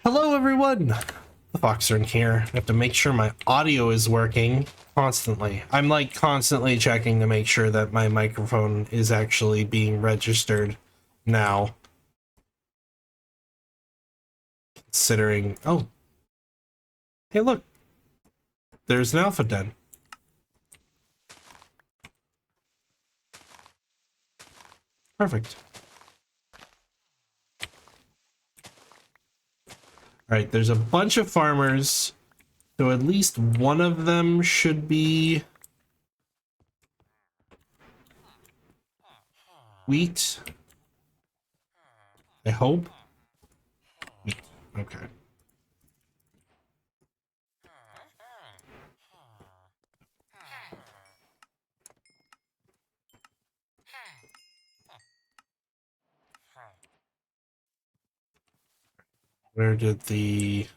Hello everyone! TheFoxern here. I have to make sure my audio is working constantly. I'm like constantly checking to make sure that my microphone is actually being registered now. Considering... Oh. Hey look! There's an alpha den. Perfect. Alright, there's a bunch of farmers, so at least one of them should be wheat. I hope. Wheat. Okay. Where did the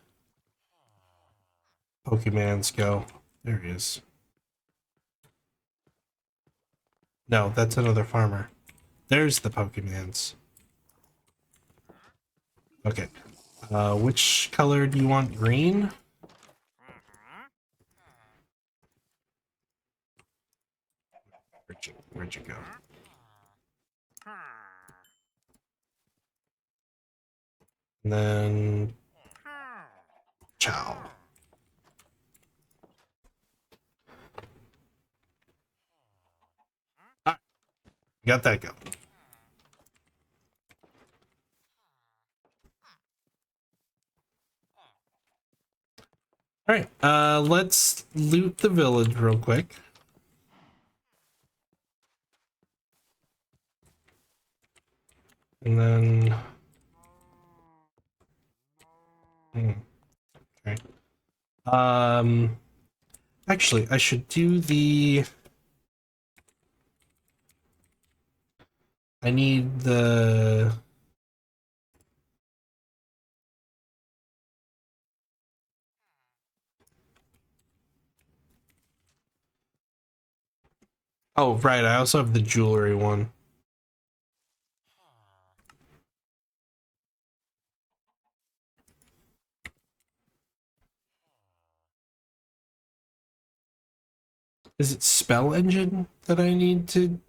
Pokemans go? There he is. No, that's another farmer. There's the Pokemans. Okay. Which color do you want? Green? Where'd you go? And then... Chow. Ah, got that going. Alright, let's loot the village real quick. And then... Okay. Actually, I should do the... I need the... Oh, right, I also have the jewelry one. Is it spell engine that I need to...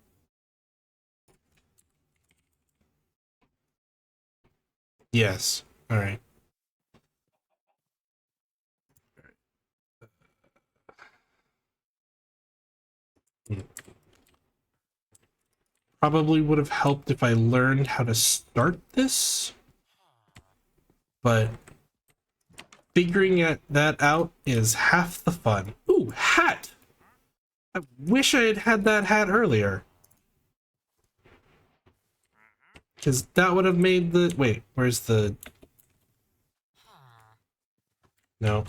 Yes. Alright. Probably would have helped if I learned how to start this. But figuring that out is half the fun. Ooh, hat! I wish I had had that hat earlier. Because that would have made the... Wait, where's the... No.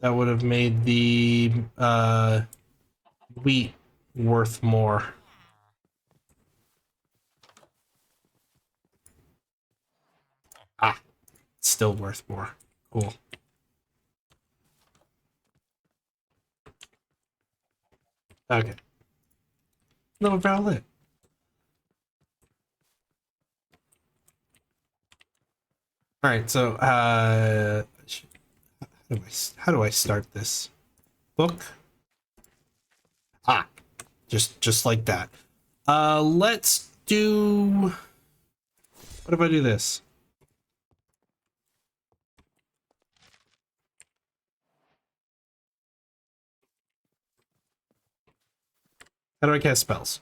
That would have made the wheat worth more. Ah, still worth more. Cool. Okay. No valid. All right, so how do I start this book? Ah, just like that. Let's do... What if I do this? How do I cast spells?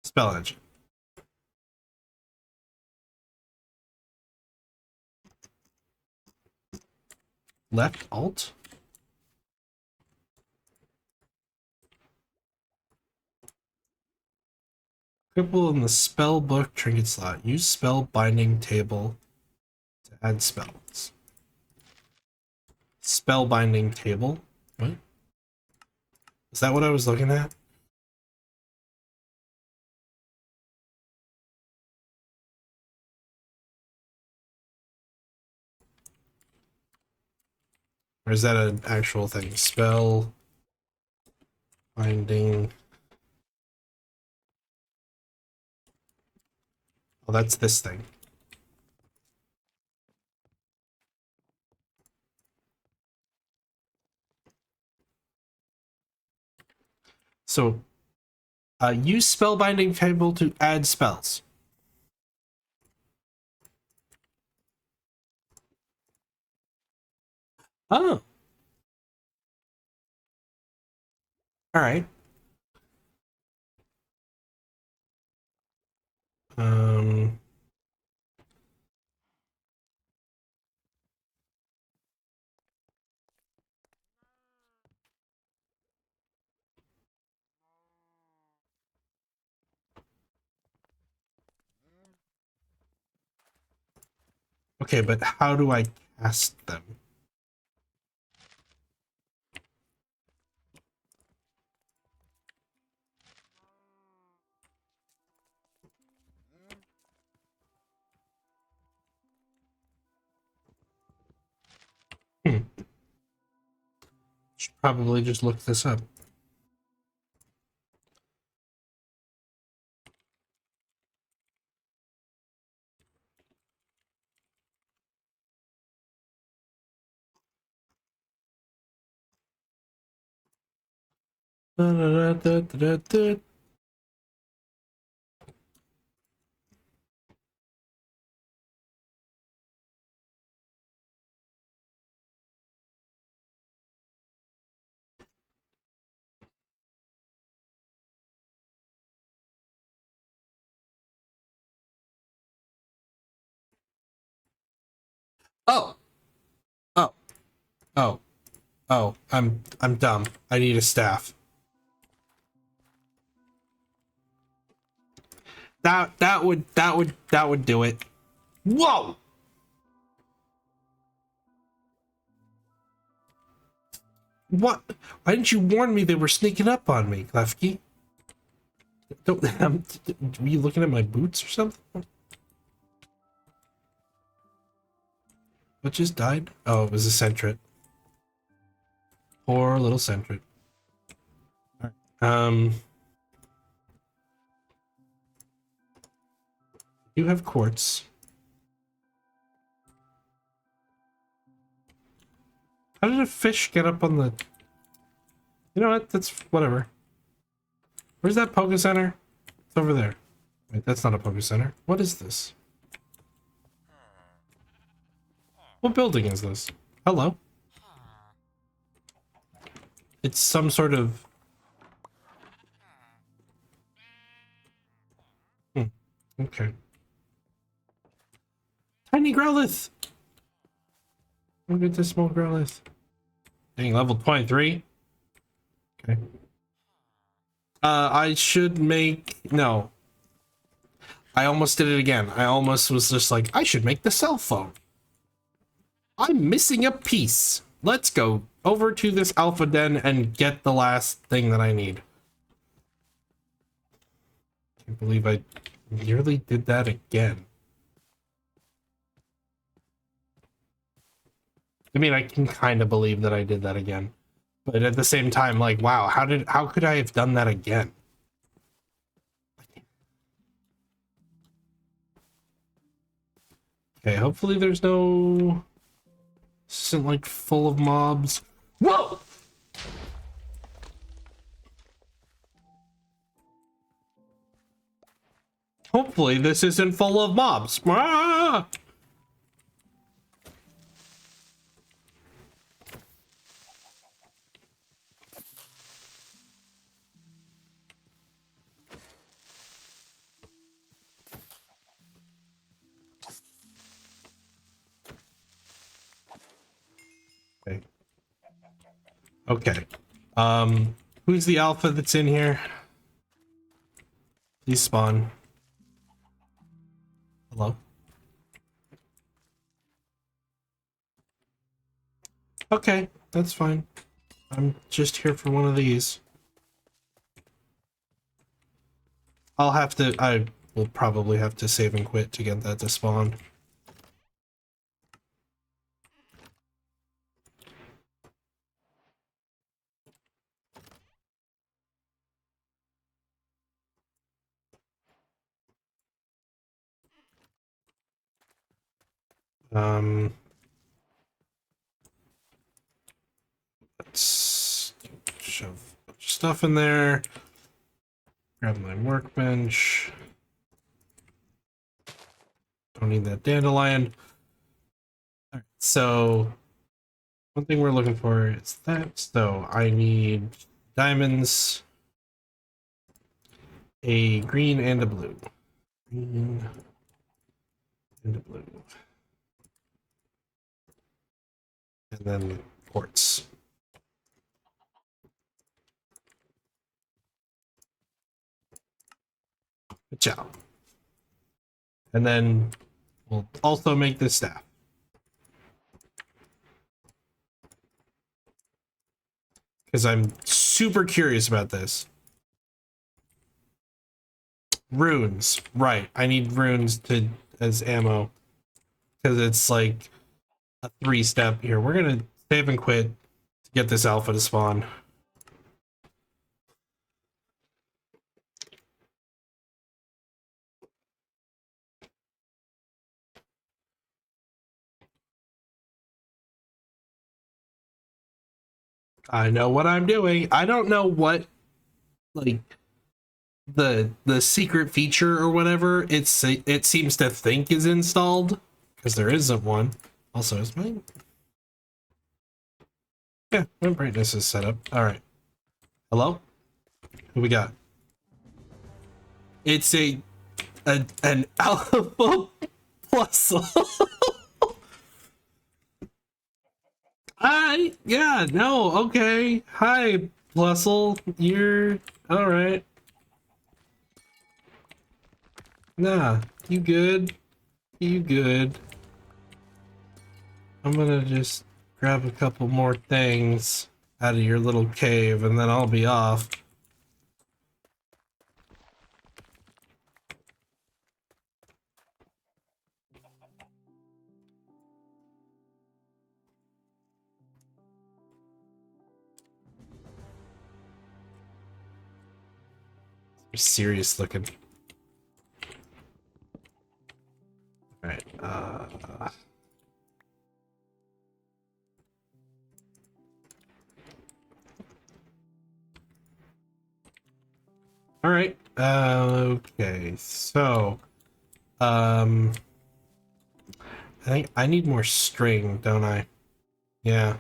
Spell engine. Left alt? Cripple in the spell book trinket slot. Use spell binding table to add spells. Spellbinding table. What? Is that what I was looking at? Or is that an actual thing? Spell binding. Oh, that's this thing. So, use spellbinding table to add spells. Oh. All right. Um. Okay, but how do I cast them? Hmm. Should probably just look this up. Oh. Oh. Oh. Oh. I'm dumb. I need a staff. That would do it. Whoa! What? Why didn't you warn me they were sneaking up on me, Klefki? Don't. Were you looking at my boots or something? What just died? Oh, it was a Sentret. Poor little Sentret. You have quartz. How did a fish get up on the... You know what? That's whatever. Where's that Poke Center? It's over there. Wait, that's not a Poke Center. What is this? What building is this? Hello? It's some sort of... Okay. Tiny Growlithe! Look at this small Growlithe. Dang, level 23? Okay. I should make... No. I almost did it again. I almost was just like, I should make the cell phone. I'm missing a piece. Let's go over to this alpha den and get the last thing that I need. Can't believe I nearly did that again. I mean, I can kind of believe that I did that again. But at the same time, like, wow, how could I have done that again? Okay, hopefully there's no... This isn't, like, full of mobs. Whoa! Hopefully this isn't full of mobs. Ah! Okay. Okay. Who's the alpha that's in here? Please spawn. Hello? Okay, that's fine. I'm just here for one of these. I will probably have to save and quit to get that to spawn. Let's shove a bunch of stuff in there. Grab my workbench. Don't need that dandelion. All right, so one thing we're looking for is that. So I need diamonds, a green and a blue. Green and a blue. And then quartz. Good job. And then we'll also make this staff. Because I'm super curious about this. Runes. Right. I need runes to as ammo. Because it's like a 3-step here. We're going to save and quit to get this alpha to spawn. I know what I'm doing. I don't know what, like, the secret feature or whatever it seems to think is installed, because there isn't one. Also, is mine? Yeah, my brightness is set up. All right. Hello? Who we got? It's an alpha plus. Yeah, no, okay. Hi, Plusle. You're all right. Nah, you good? You good? I'm gonna just grab a couple more things out of your little cave, and then I'll be off. You're serious looking. All right. All right. Okay. So, I think I need more string, don't I? Yeah. Is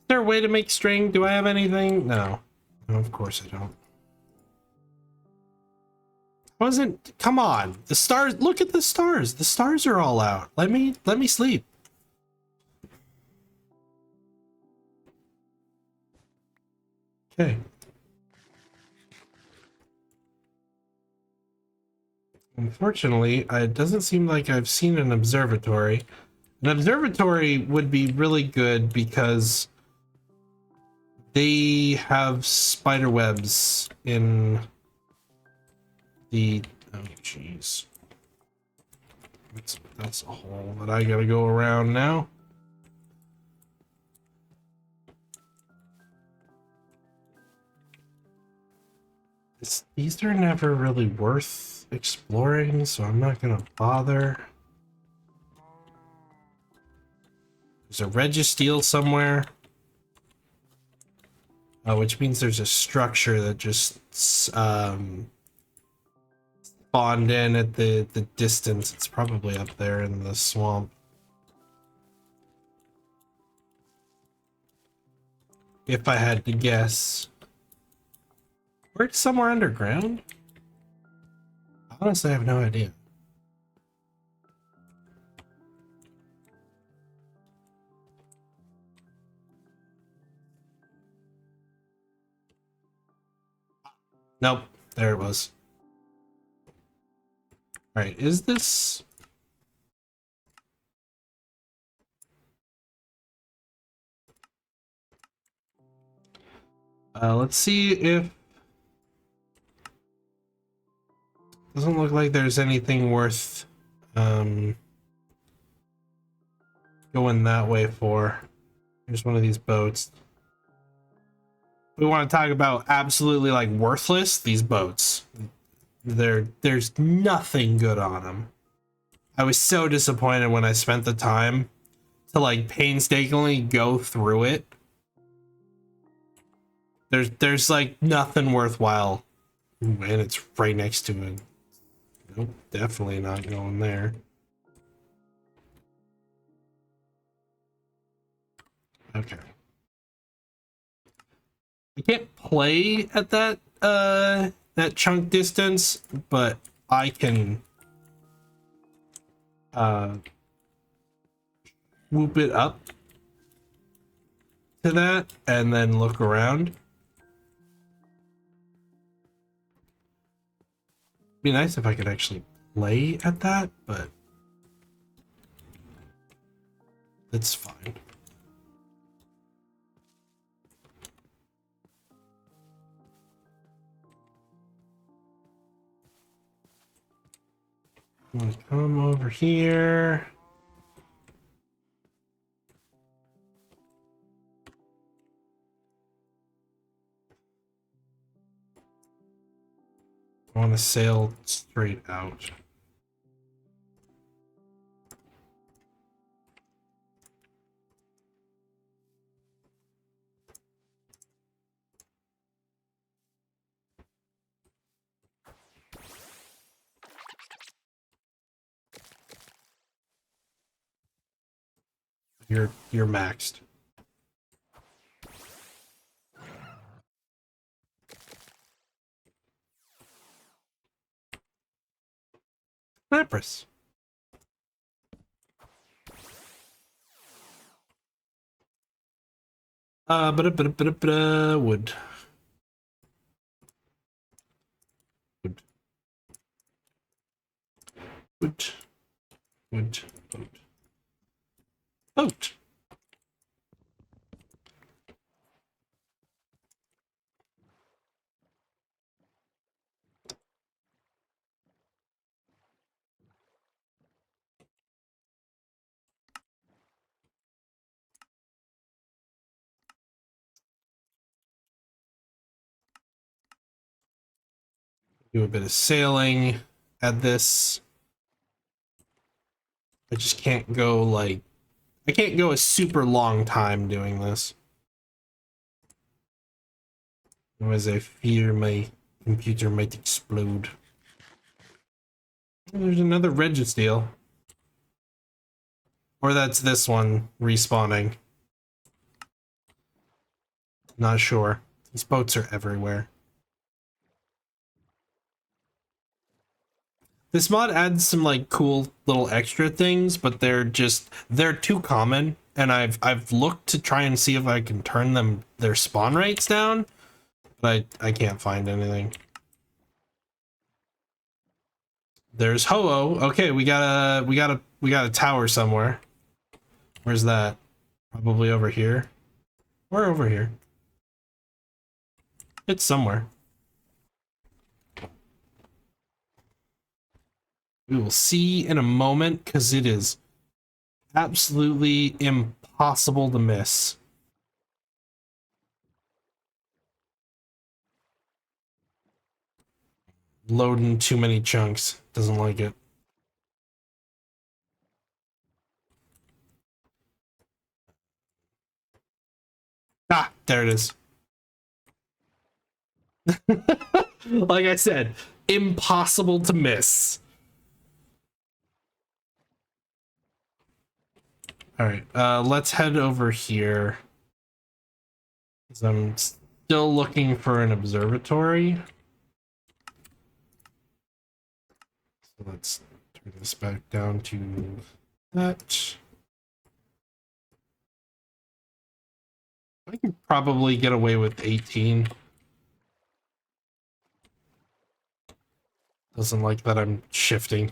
there a way to make string? Do I have anything? No. No, of course I don't. Come on. The stars, look at the stars. The stars are all out. Let me sleep. Okay. Unfortunately, it doesn't seem like I've seen an observatory. An observatory would be really good because they have spider webs in the... Oh, jeez. That's a hole that I gotta go around now. These are never really worth exploring, so I'm not gonna bother. There's a registeel somewhere. Which means there's a structure that just spawned in at the distance. It's probably up there in the swamp. If I had to guess. Or it's somewhere underground? Honestly, I have no idea. Nope, there it was. Alright, is this... Let's see if... Doesn't look like there's anything worth going that way for. Here's one of these boats. We want to talk about absolutely like worthless, these boats. There's nothing good on them. I was so disappointed when I spent the time to like painstakingly go through it. There's like nothing worthwhile. Ooh, and it's right next to it. Nope, definitely not going there. Okay. I can't play at that that chunk distance, but I can swoop it up to that and then look around. Be nice if I could actually play at that, but it's fine. I'm gonna come over here. I want to sail straight out. You're maxed. Lapras. Wood. Wood. Wood. Wood. Boat. Boat. Do a bit of sailing at this. I just can't go like... I can't go a super long time doing this. Otherwise I fear my computer might explode. There's another Registeel. Or that's this one respawning. Not sure. These boats are everywhere. This mod adds some like cool little extra things, but they're too common, and I've looked to try and see if I can turn their spawn rates down, but I can't find anything. There's Ho-Oh. Okay, we got a tower somewhere. Where's that? Probably over here. Or over here. It's somewhere. We will see in a moment, because it is absolutely impossible to miss. Loading too many chunks. Doesn't like it. Ah, there it is. Like I said, impossible to miss. All right, let's head over here. Because I'm still looking for an observatory. So let's turn this back down to that. I can probably get away with 18. Doesn't like that I'm shifting.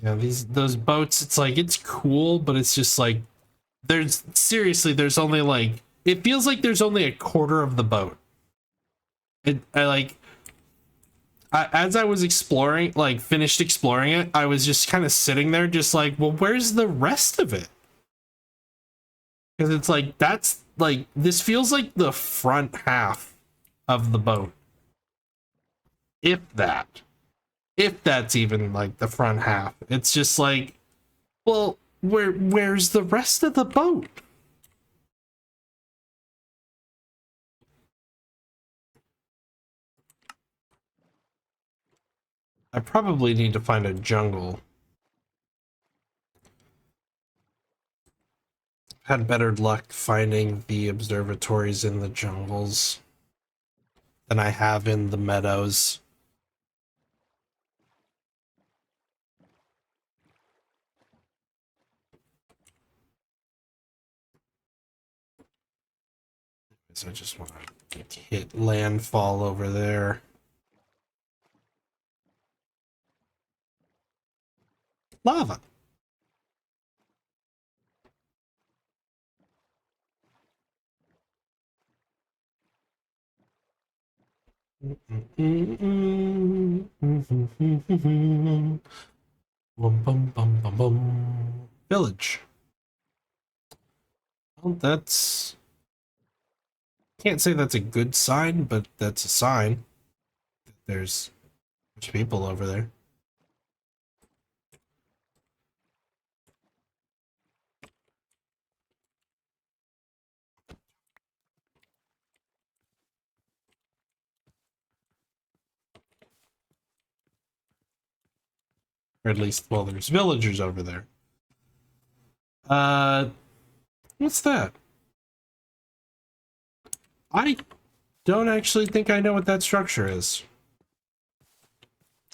Yeah, those boats, it's like, it's cool, but it's just like, there's only like, it feels like there's only a quarter of the boat. As I was exploring, like finished exploring it, I was just kind of sitting there just like, well, where's the rest of it? Because it's like, that's like, this feels like the front half of the boat. If that's even like the front half. It's just like, well, where's the rest of the boat? I probably need to find a jungle. Had better luck finding the observatories in the jungles than I have in the meadows. So I just want to hit landfall over there. Lava. Village. Well, that's... Can't say that's a good sign, but that's a sign. There's people over there. Or at least, well, there's villagers over there. What's that? I don't actually think I know what that structure is.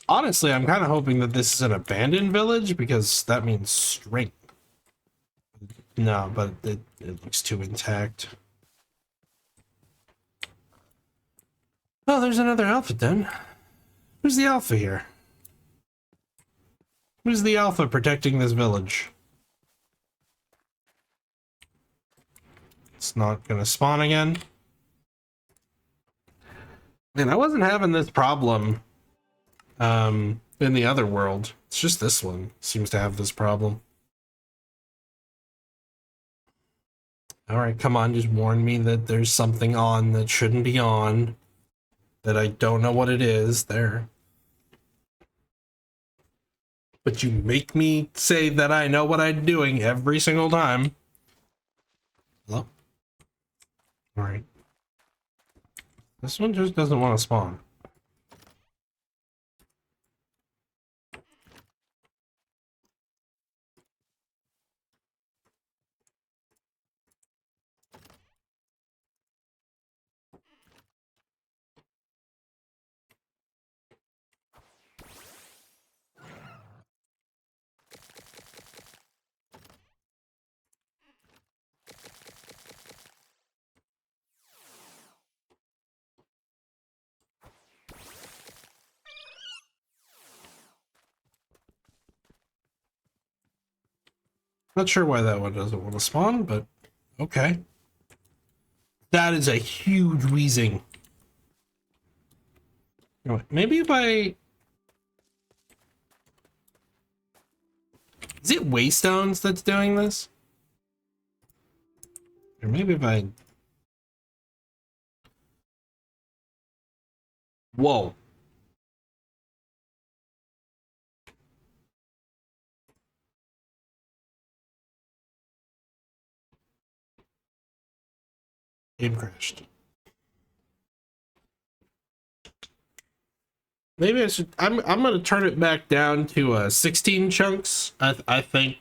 Honestly, I'm kind of hoping that this is an abandoned village, because that means strength. No, but it looks too intact. Oh, there's another alpha then. Who's the alpha here? Who's the alpha protecting this village? It's not gonna spawn again. Man, I wasn't having this problem in the other world. It's just this one seems to have this problem. Alright, come on, just warn me that there's something on that shouldn't be on. That I don't know what it is. There. But you make me say that I know what I'm doing every single time. Hello? Alright. This one just doesn't want to spawn. Not sure why that one doesn't want to spawn, but okay. That is a huge wheezing. Maybe if I... Is it Waystones that's doing this? Or maybe if I... Whoa. Game crashed. Maybe I should... I'm gonna turn it back down to 16 chunks. I think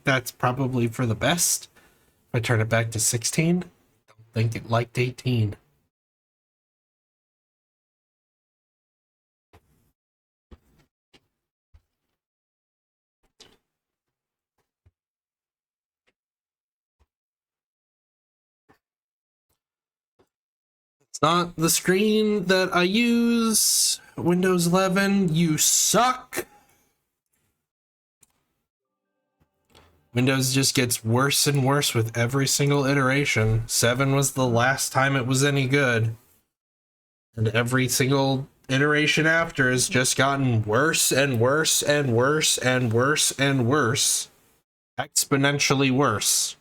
that's probably for the best. If I turn it back to 16, don't think it liked 18. It's not the screen that I use. Windows 11, you suck. Windows just gets worse and worse with every single iteration. 7 was the last time it was any good. And every single iteration after has just gotten worse and worse and worse and worse and worse. Exponentially worse.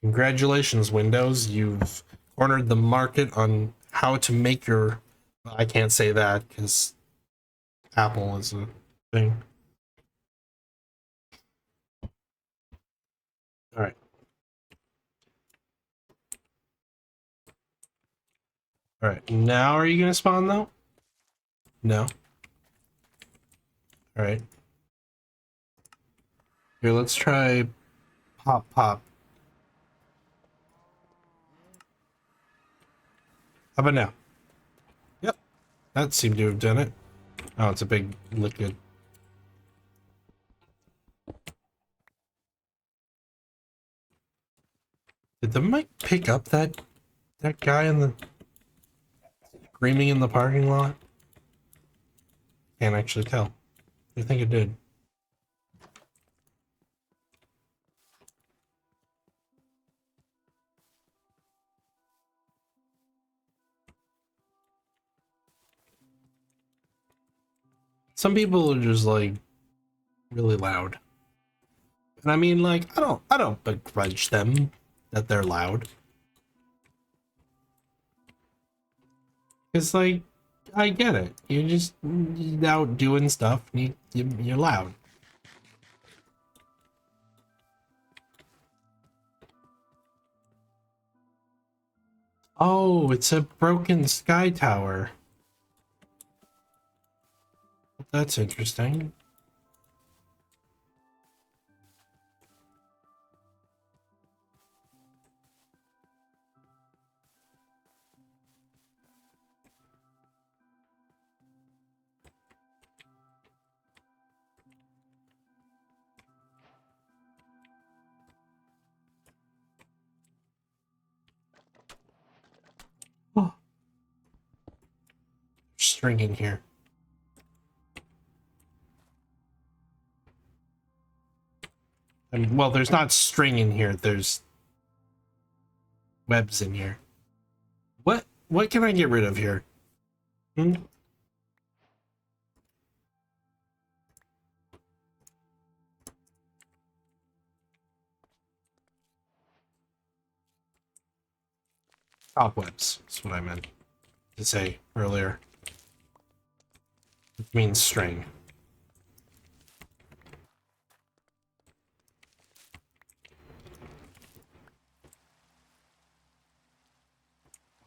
Congratulations, Windows. You've cornered the market on how to make your... I can't say that because Apple is a thing. All right. All right. Now are you going to spawn, though? No. All right. Here, let's try Pop Pop. How about now? Yep. That seemed to have done it. Oh, it's a big liquid. Did the mic pick up that guy in the screaming in the parking lot? Can't actually tell. I think it did. Some people are just like really loud. And I mean, like, I don't begrudge them that they're loud. It's like, I get it. You're just out doing stuff and you're loud. Oh, it's a broken sky tower. That's interesting. Oh, string in here. And well, there's not string in here. There's webs in here. What can I get rid of here? Hmm? Cobwebs. That's what I meant to say earlier. It means string.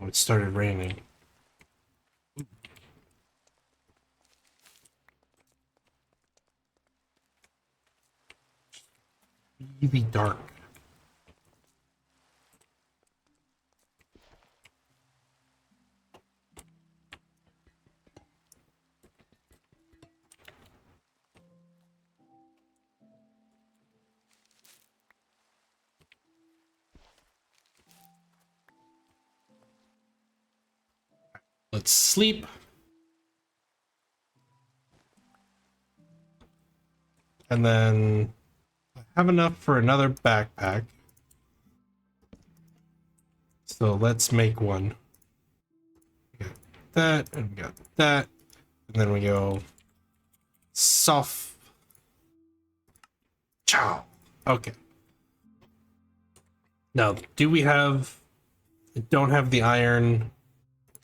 Oh, it started raining. Really dark. Let's sleep. And then I have enough for another backpack. So let's make one. We got that, and we got that. And then we go soft. Chow. Okay. Now, do we have... I don't have the iron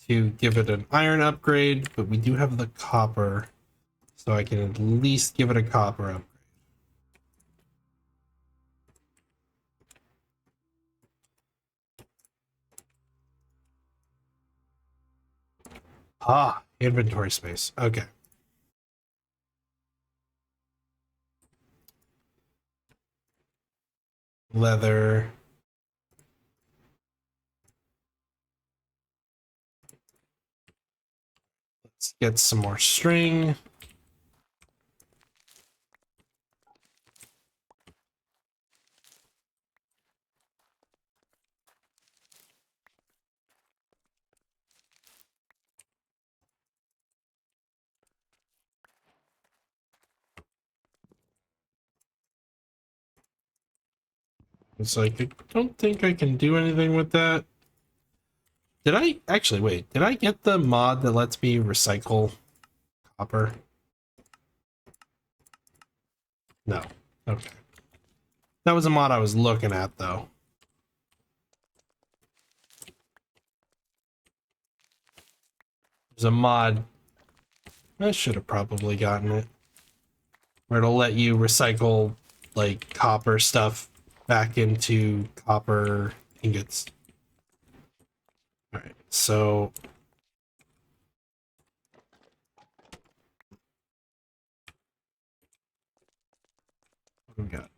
to give it an iron upgrade, but we do have the copper. So I can at least give it a copper upgrade. Ah, inventory space. Okay. Leather. Let's get some more string. It's like, I don't think I can do anything with that. Did I actually wait? Did I get the mod that lets me recycle copper? No. Okay. That was a mod I was looking at, though. There's a mod. I should have probably gotten it. Where it'll let you recycle, like, copper stuff back into copper ingots. Alright, so... what do we got?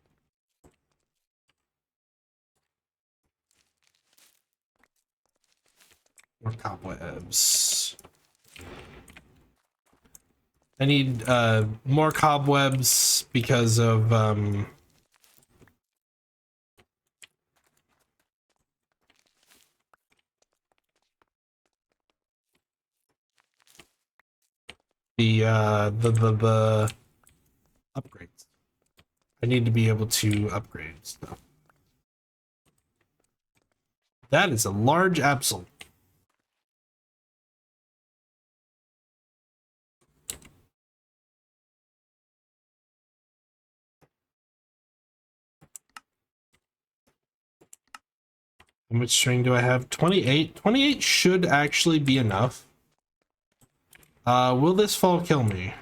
More cobwebs. I need more cobwebs because of the upgrades. I need to be able to upgrade stuff. That is a large absol. How much string do I have? 28. 28 should actually be enough. Will this fall kill me?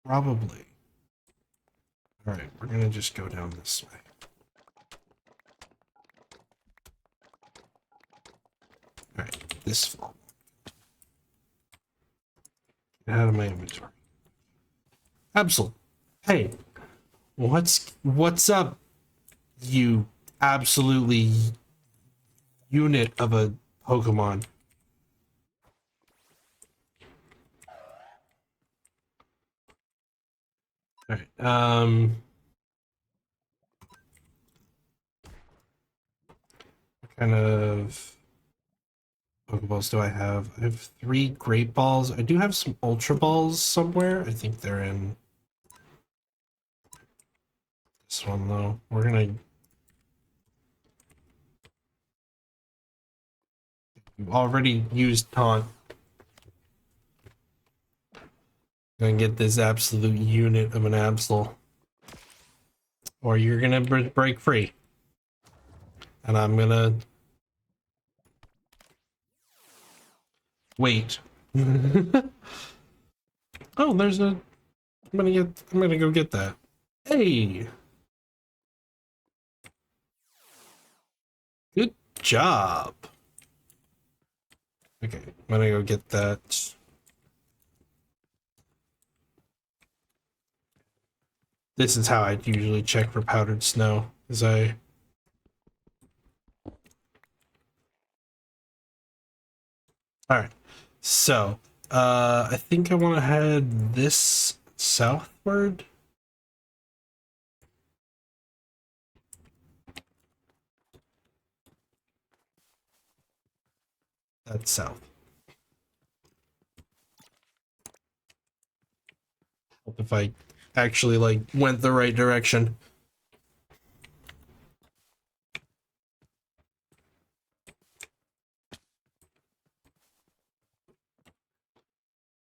Probably. Alright, we're gonna just go down this way. Alright, this fall. Get out of my inventory. Absol. Hey, what's up, you absolutely unit of a Pokemon? Alright, what kind of Pokeballs do I have? I have 3 Great Balls. I do have some Ultra Balls somewhere. I think they're in this one, though. We're gonna... We've already used Taunt. Gonna get this absolute unit of an Absol. Or you're gonna break free. And I'm gonna... wait. Oh, there's a... I'm gonna go get that. Hey! Good job. Okay, I'm gonna go get that. This is how I usually check for powdered snow, is I... Alright, so, I think I want to head this southward. That's south. If I actually, like, went the right direction.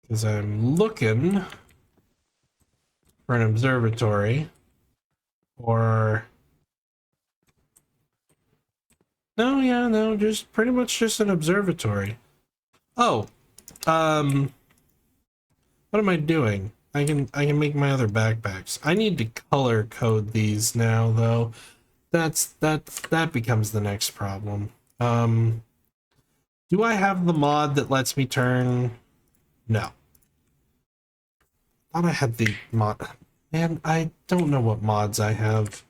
Because I'm looking for an observatory. Or... no, yeah, no, just pretty much just an observatory. Oh, what am I doing? I can make my other backpacks. I need to color code these now, though. That becomes the next problem. Do I have the mod that lets me turn? No. Thought I had the mod. Man, I don't know what mods I have.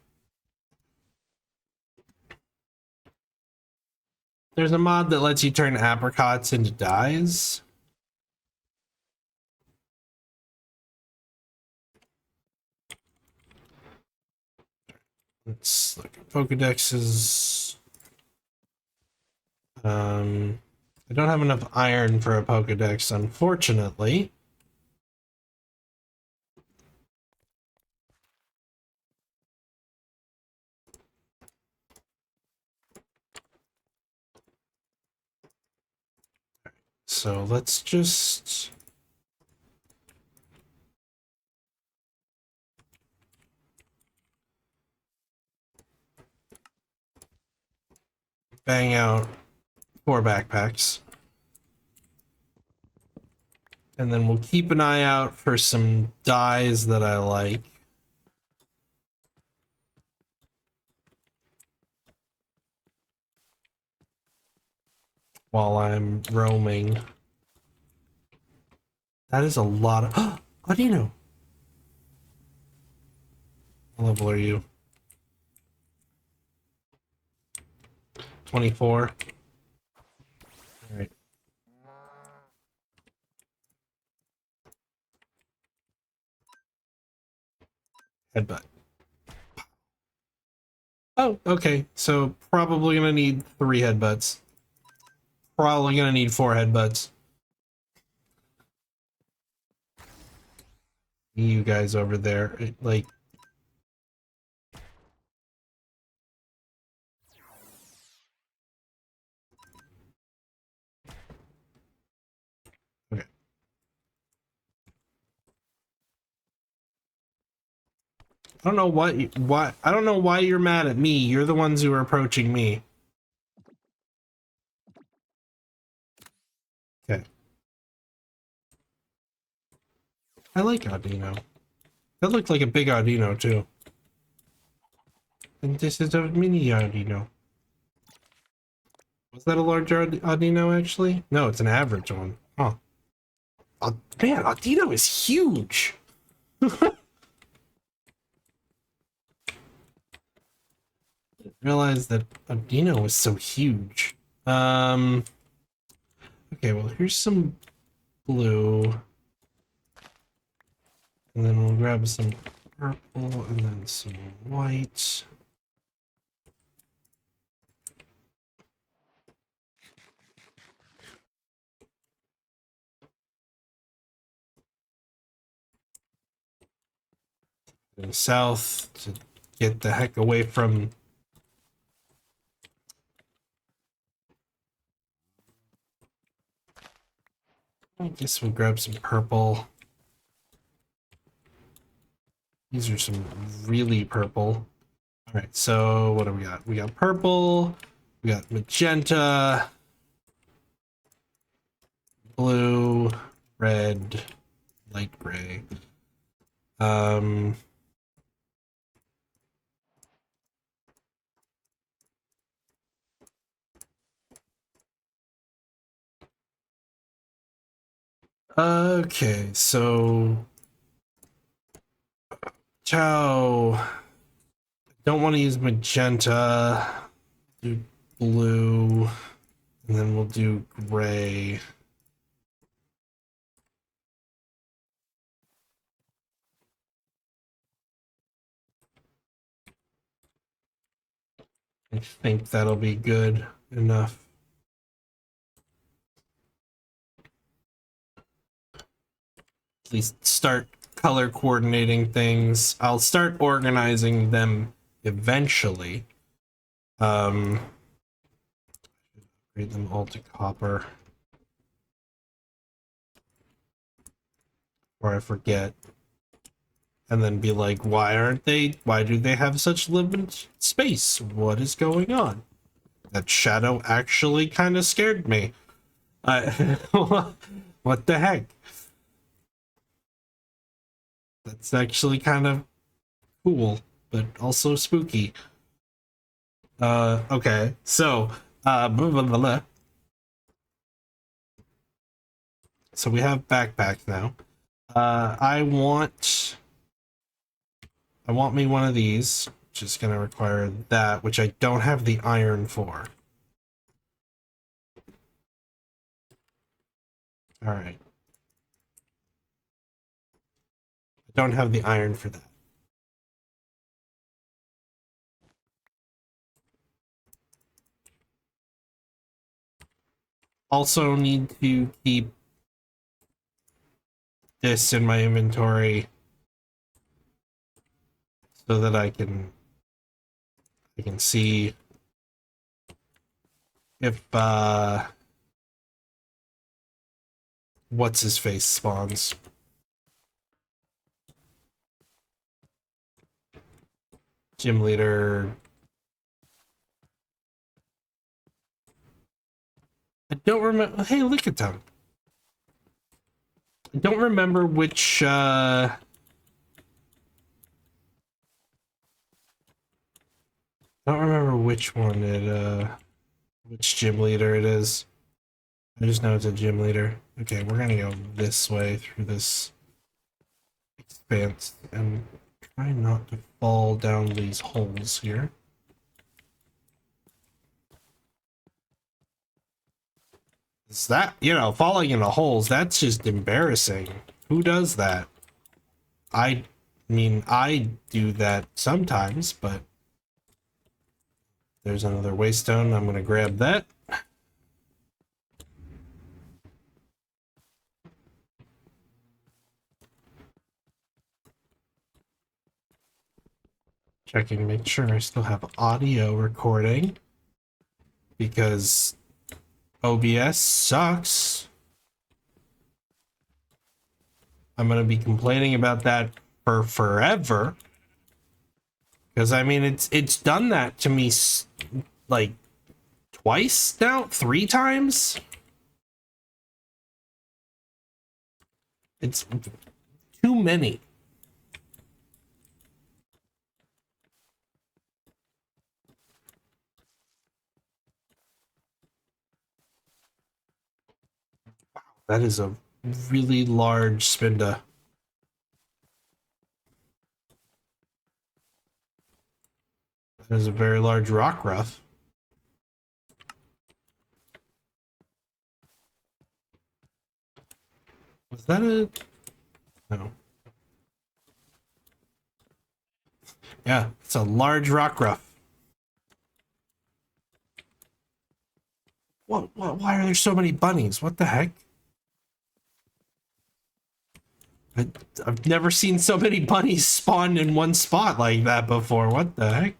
There's a mod that lets you turn apricots into dyes. Let's look at Pokedexes. I don't have enough iron for a Pokedex, unfortunately. so let's just... bang out 4 backpacks. And then we'll keep an eye out for some dyes that I like. While I'm roaming. That is a lot of... Audino! What level are you? 24. Alright. Headbutt. Oh, okay. So probably gonna need 3 headbutts. Probably gonna need 4 headbutts. You guys over there, like... Okay. I don't know why I don't know why you're mad at me. You're the ones who are approaching me. Okay. I like Audino. That looked like a big Audino too. And this is a mini Audino. Was that a larger Audino actually? No, it's an average one. Huh. Oh, man, Audino is huge. Realized that Audino was so huge. Okay, well, here's some blue. And then we'll grab some purple and then some white. And south to get the heck away from... I guess we'll grab some purple. These are some really purple. All right, so what do we got? We got purple, we got magenta, blue, red, light gray. Okay, so Chow. Don't want to use magenta. Do blue, and then we'll do gray. I think that'll be good enough. At least start color coordinating things. I'll start organizing them eventually. Upgrade them all to copper. Or I forget. And then be like, why do they have such limited space? What is going on? That shadow actually kind of scared me. What the heck? That's actually kind of cool, but also spooky. Okay, so, blah, blah, blah, blah. So we have backpacks now. I want me one of these, which is gonna require that, which I don't have the iron for. All right. I don't have the iron for that. Also need to keep this in my inventory so that I can see if what's his face spawns. Gym leader. I don't remember. Hey, look at them. I don't remember which I don't remember which one which gym leader it is. I just know it's a gym leader. Okay, we're gonna go this way through this expanse and try not to fall down these holes here. Is that, you know, falling into holes, that's just embarrassing. Who does that? I mean, I do that sometimes, but there's another waystone. I'm gonna grab that. Checking, make sure I still have audio recording because OBS sucks. I'm gonna be complaining about that for forever. Because I mean, it's done that to me like twice now, 3 times. It's too many. Wow, that is a really large spinda. That is a very large rock ruff. Was that a... No. Yeah, it's a large rock ruff. What, why are there so many bunnies? What the heck? I've never seen so many bunnies spawn in one spot like that before. What the heck?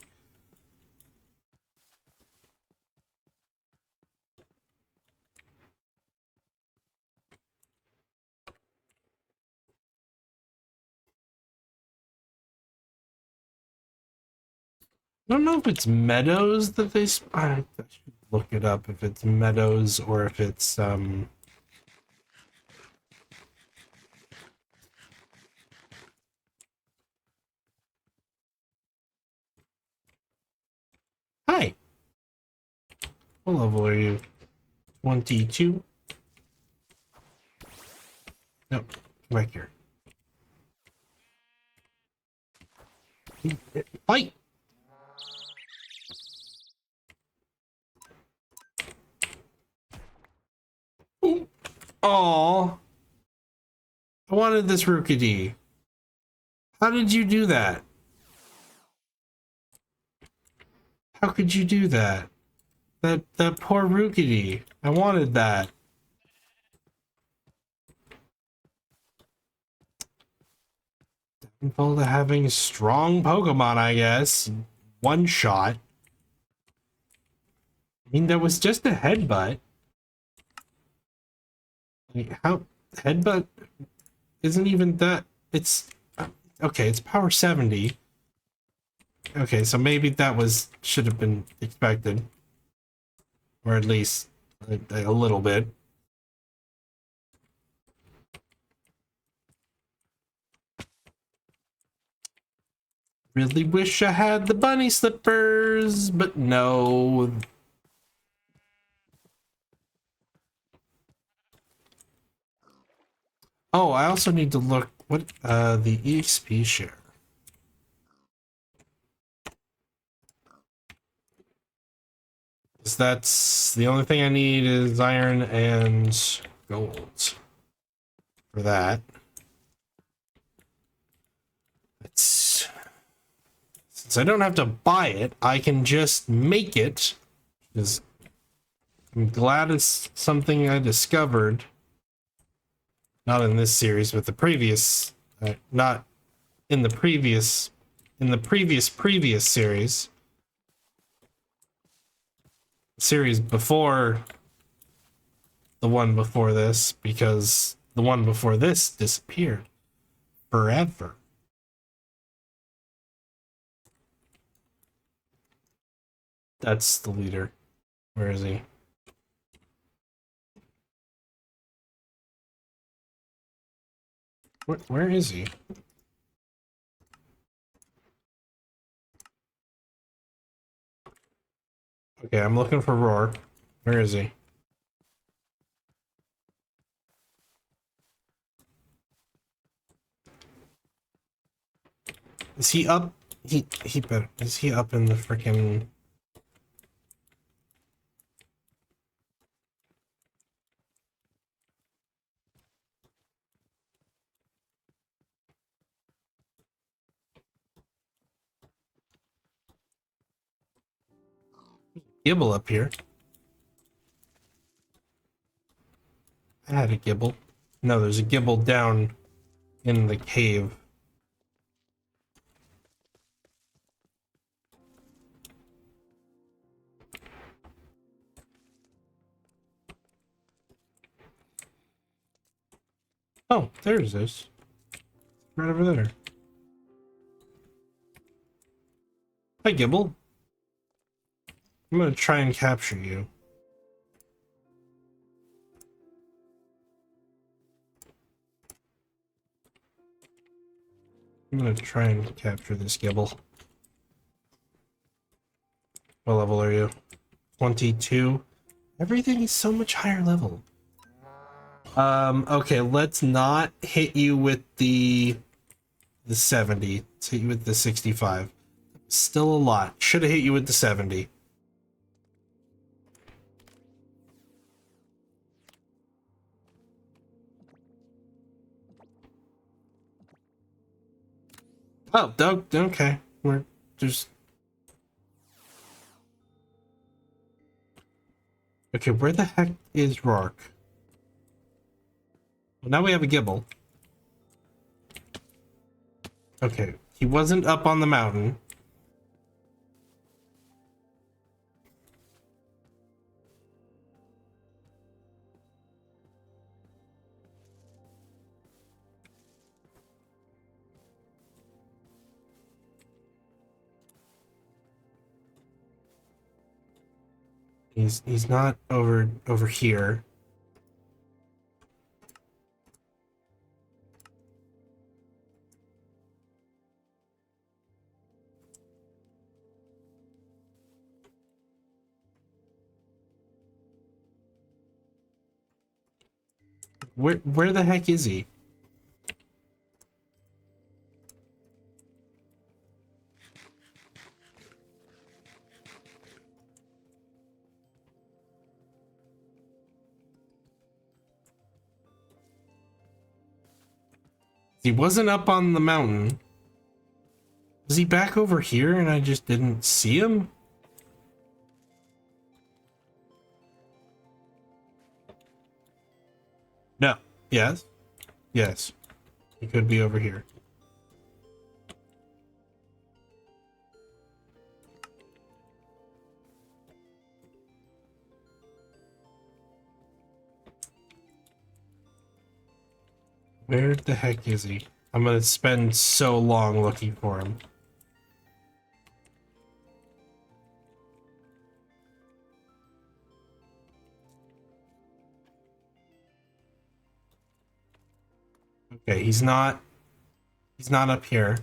I don't know if it's meadows that they... I should look it up if it's meadows or if it's... Hi! What level are you? 22? No, come back here. Fight! Aww. I wanted this Rookidee. How did you do that? How could you do that? That poor Rookidee. I wanted that. Downfall to having strong Pokemon, I guess. One shot. I mean, that was just a headbutt. Like, how... Headbutt isn't even that... It's... Okay, it's power 70. Okay, so maybe that was... should have been expected. Or at least a little bit. Really wish I had the bunny slippers, but no. Oh, I also need to look what the EXP share. That's the only thing I need is iron and gold for that. It's, since I don't have to buy it, I can just make it. Because I'm glad it's something I discovered. Not in this series, but the previous, not in the previous, previous series. Series before the one before this, because the one before this disappeared forever. That's the leader. Where is he? Where is he? Okay, I'm looking for Rourke. Where is he? Is he up? He better. Is he up in the freaking? Gibble up here. I had a Gibble. No, there's a Gibble down in the cave. Oh, there's this. Right over there. Hi, Gibble. I'm gonna try and capture you. I'm gonna try and capture this Gibble. What level are you? 22. Everything is so much higher level. Okay, let's not hit you with the 70. Let's hit you with the 65. Still a lot. Should have hit you with the 70. Oh, okay. We're just... Okay, where the heck is Rourke? Well, now we have a Gibble. Okay, he wasn't up on the mountain. He's not over here. Where the heck is he? He wasn't up on the mountain. Was he back over here and I just didn't see him? No. Yes. Yes. He could be over here. Where the heck is he? I'm gonna spend so long looking for him. Okay, he's not up here.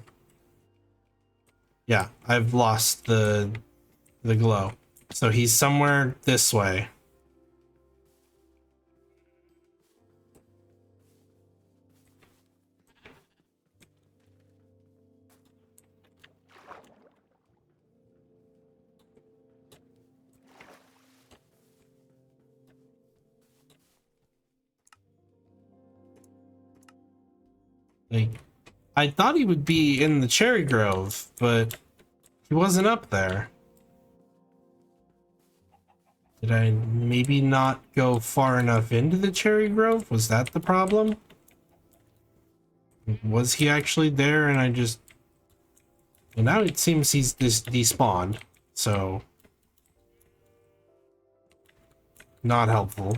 Yeah, I've lost the glow. So he's somewhere this way. Like, I thought he would be in the cherry grove, but he wasn't up there. Did I maybe not go far enough into the cherry grove? Was that the problem? Was he actually there and I just... Well, now it seems he's despawned, so... Not helpful.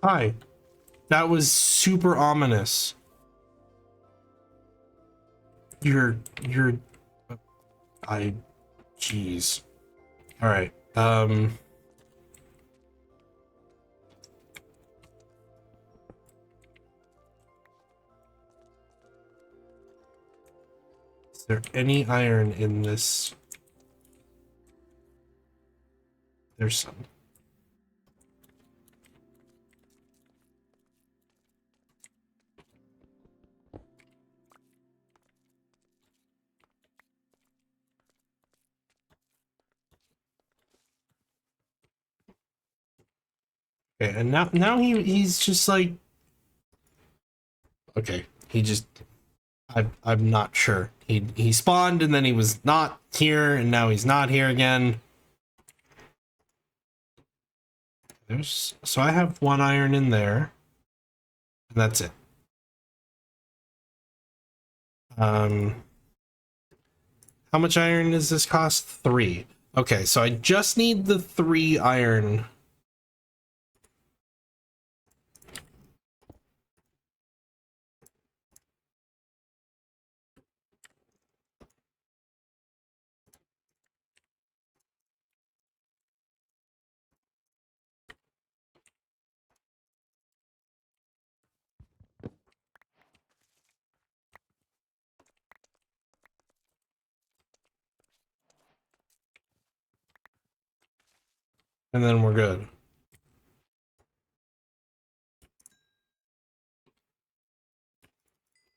Hi. That was super ominous. You're... I... Jeez. Alright, is there any iron in this? There's some. Okay, and now he's just like... Okay, he just... I'm not sure. He spawned and then he was not here and now he's not here again. So I have one iron in there. And that's it. How much iron does this cost? 3. Okay, so I just need the 3 iron. And then we're good.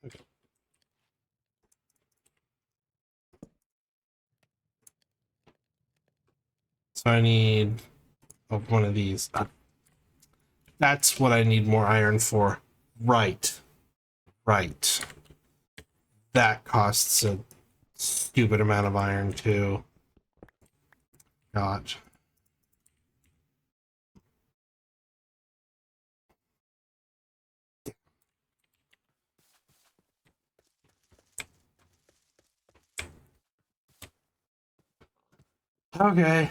Okay. So I need one of these. That's what I need more iron for. Right. Right. That costs a stupid amount of iron too. God. Okay.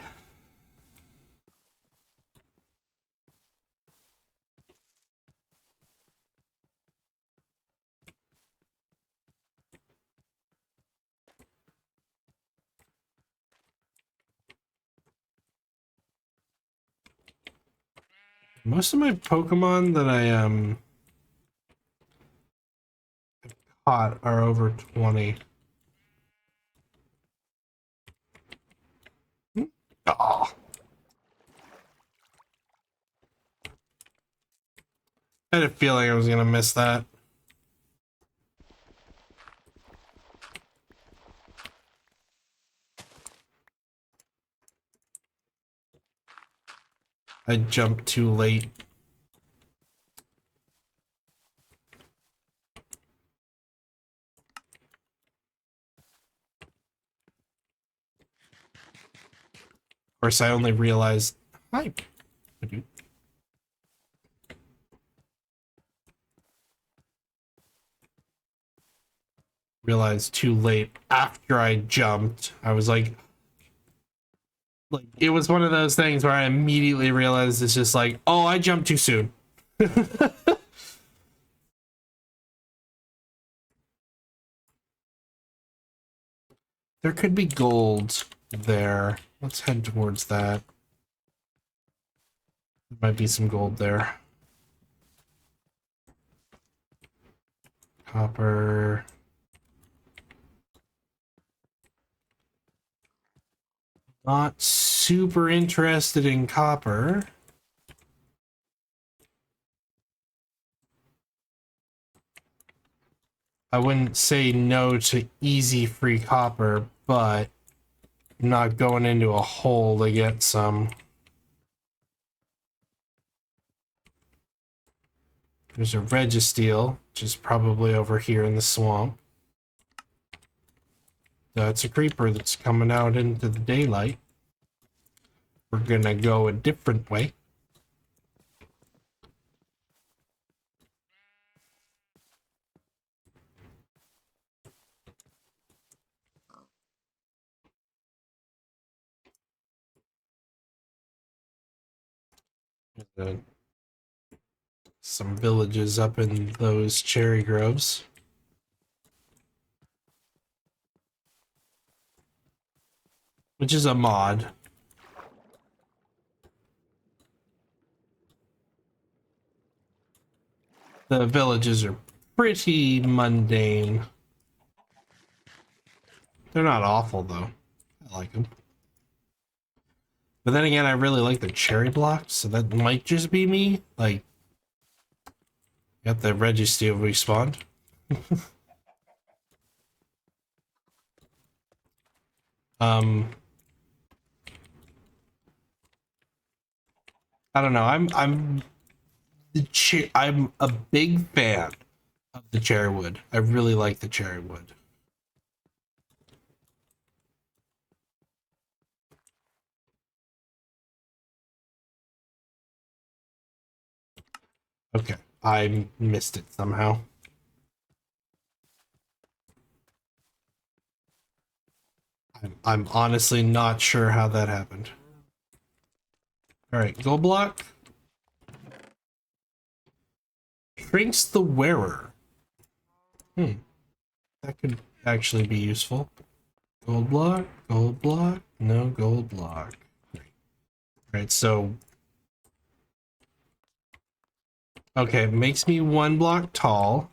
Most of my Pokemon that I caught are over 20. Oh. I had a feeling I was gonna miss that. I jumped too late. Of course, I only realized... Hi. Realized too late after I jumped. I was like, it was one of those things where I immediately realized it's just like, oh, I jumped too soon. There could be gold there. Let's head towards that. There might be some gold there. Copper. Not super interested in copper. I wouldn't say no to easy free copper, but I'm not going into a hole to get some. There's a Registeel, which is probably over here in the swamp. That's a creeper that's coming out into the daylight. We're gonna go a different way. some villages up in those cherry groves. Which is a mod. The villages are pretty mundane. They're not awful, though. I like them. But then again, I really like the cherry blocks, so that might just be me. Like, got the registeel respawned. I don't know. I'm a big fan of the cherry wood. I really like the cherry wood. Okay, I missed it somehow. I'm honestly not sure how that happened. All right, gold block. Shrinks the wearer. That could actually be useful. Gold block, no gold block. Right, so... Okay, it makes me 1 block tall.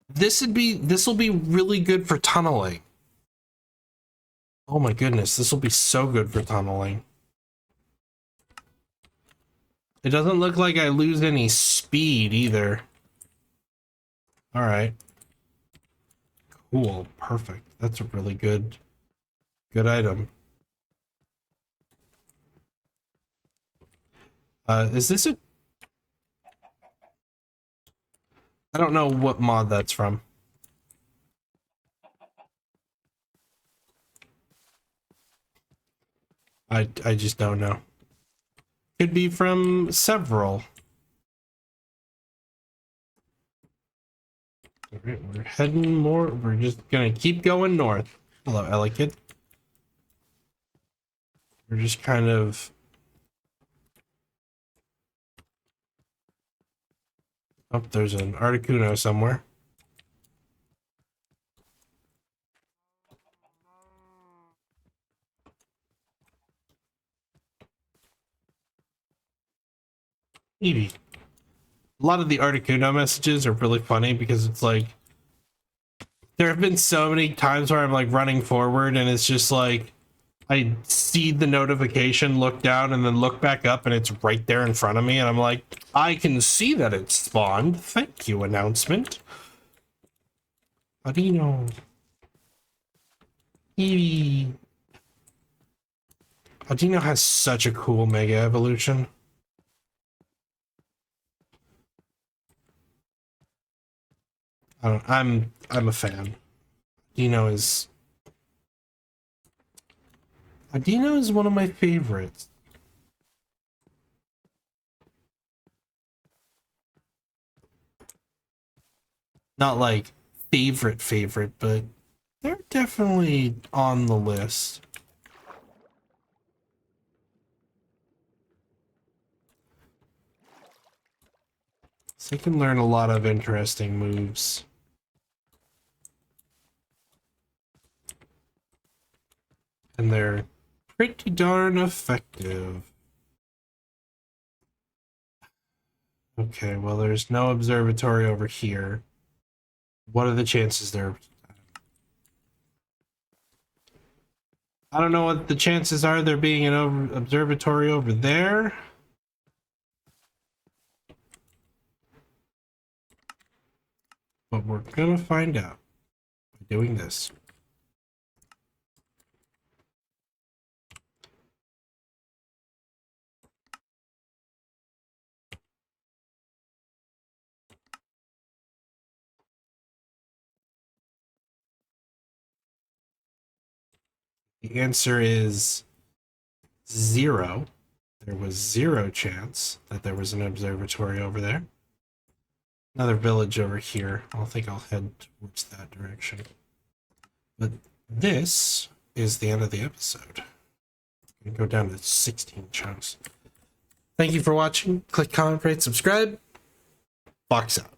This will be really good for tunneling. Oh my goodness, this will be so good for tunneling. It doesn't look like I lose any speed either. All right. Cool, perfect. That's a really good item. Is this a... I don't know what mod that's from. I just don't know. Could be from several. All right, we're heading more. We're just gonna keep going north. Hello, Ellicott. We're just kind of... Oh, there's an Articuno somewhere. Eevee. A lot of the Articuno messages are really funny because it's like... There have been so many times where I'm like running forward and it's just like... I see the notification, look down, and then look back up, and it's right there in front of me, and I'm like, I can see that it spawned. Thank you, announcement. Adino. Eevee. Adino has such a cool Mega Evolution. I'm a fan. Adino is one of my favorites. Not like favorite, but they're definitely on the list. So you can learn a lot of interesting moves. And they're pretty darn effective. Okay, well, there's no observatory over here. What are the chances there? I don't know what the chances are there being an observatory over there. But we're gonna find out by doing this. The answer is 0. There was 0 chance that there was an observatory over there. Another village over here. I don't think I'll head towards that direction. But this is the end of the episode. and go down to 16 chunks. Thank you for watching. Click, comment, rate, subscribe. Fox out.